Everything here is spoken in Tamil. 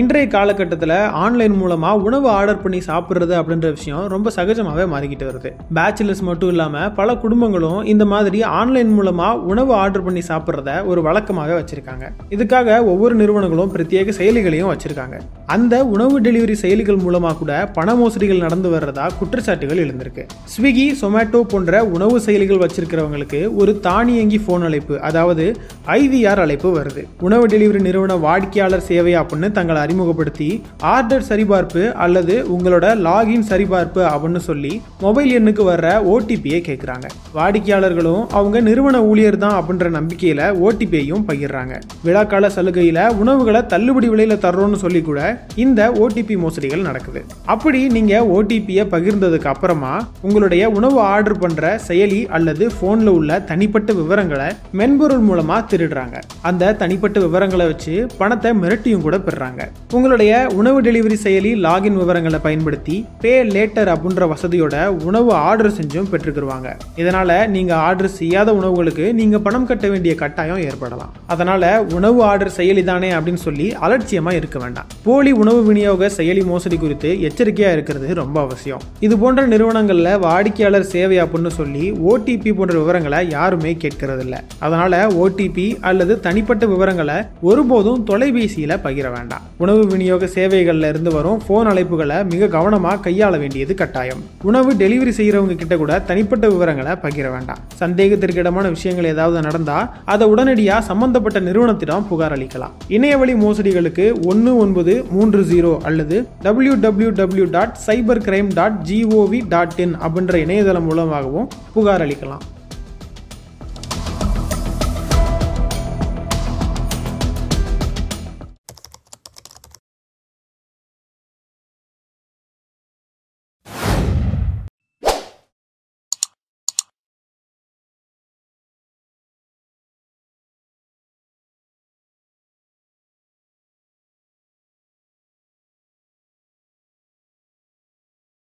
இன்றைய காலகட்டத்தில் ஆன்லைன் மூலமா உணவு ஆர்டர் பண்ணி சாப்பிட்றது அப்படின்ற விஷயம் ரொம்ப சகஜமாகவே மாறிக்கிட்டு வருது. பேச்சுலர்ஸ் மட்டும் இல்லாமல் பல குடும்பங்களும் இந்த மாதிரி ஆன்லைன் மூலமா உணவு ஆர்டர் பண்ணி சாப்பிட்றத ஒரு வழக்கமாக வச்சிருக்காங்க. இதுக்காக ஒவ்வொரு நிறுவனங்களும் பிரத்யேக செயலிகளையும் வச்சிருக்காங்க. அந்த உணவு டெலிவரி செயலிகள் மூலமா கூட பண மோசடிகள் நடந்து வர்றதா குற்றச்சாட்டுகள் எழுந்திருக்கு. ஸ்விக்கி, சொமேட்டோ போன்ற உணவு செயலிகள் வச்சிருக்கிறவங்களுக்கு ஒரு தானியங்கி போன் அழைப்பு, அதாவது IVR அழைப்பு வருது. உணவு டெலிவரி நிறுவன வாடிக்கையாளர் சேவை அப்படின்னு தங்களை அறிமுகப்படுத்தி ஆர்டர் சரிபார்ப்பு அல்லது உங்களோட லாகின் சரிபார்ப்பு அப்படின்னு சொல்லி மொபைல் எண்ணுக்கு வர்ற OTPயை கேட்குறாங்க. வாடிக்கையாளர்களும் அவங்க நிறுவன ஊழியர் தான் அப்படின்ற நம்பிக்கையில OTPயையும் பகிர்றாங்க. விழாக்கால சலுகையில உணவுகளை தள்ளுபடி விலையில தர்றோம்னு சொல்லி கூட இந்த OTP மோசடிகள் நடக்குது. அப்படி நீங்க OTPயை பகிர்ந்ததுக்கு அப்புறமா உங்களுடைய உணவு ஆர்டர் பண்ற செயலி அல்லது போன்ல உள்ள தனிப்பட்ட விவரங்களை மென்பொருள் மூலமா திருடுறாங்க. அந்த தனிப்பட்ட விவரங்களை வச்சு பணத்தை மிரட்டியும் கூட பெறாங்க. உங்களுடைய உணவு டெலிவரி செயலி லாகின் விவரங்களை பயன்படுத்தி பே லேட்டர் அப்படின்ற வசதியோட உணவு ஆர்டர் செஞ்சும் பெற்றுக்குருவாங்க. இதனால நீங்க ஆர்டர் செய்யாத உணவுகளுக்கு நீங்க பணம் கட்ட வேண்டிய கட்டாயம் ஏற்படலாம். அதனால உணவு ஆர்டர் செயலி தானே அப்படின்னு சொல்லி அலட்சியமா இருக்க வேண்டாம். போலி உணவு விநியோக செயலி மோசடி குறித்து எச்சரிக்கையா இருக்கிறது ரொம்ப அவசியம். இது போன்ற நிறுவனங்கள்ல வாடிக்கையாளர் சேவை அப்படின்னு சொல்லி OTP போன்ற விவரங்களை யாருமே கேட்கறது இல்லை. அதனால OTP அல்லது தனிப்பட்ட விவரங்களை ஒருபோதும் தொலைபேசியில பகிர வேண்டாம். உணவு விநியோக சேவைகள்ல இருந்து வரும் போன் அழைப்புகளை மிக கவனமாக கையாள வேண்டியது கட்டாயம். உணவு டெலிவரி செய்யறவங்க கிட்ட கூட தனிப்பட்ட விவரங்களை பகிர வேண்டாம். சந்தேகத்திற்கிடமான விஷயங்கள் ஏதாவது நடந்தா அதை உடனடியா சம்பந்தப்பட்ட நிறுவனத்திடம் புகார் அளிக்கலாம். இணையவழி மோசடிகளுக்கு 1930 அல்லது www.cybercrime.gov.in அப்படின்ற இணையதளம் மூலமாகவும் புகார் அளிக்கலாம்.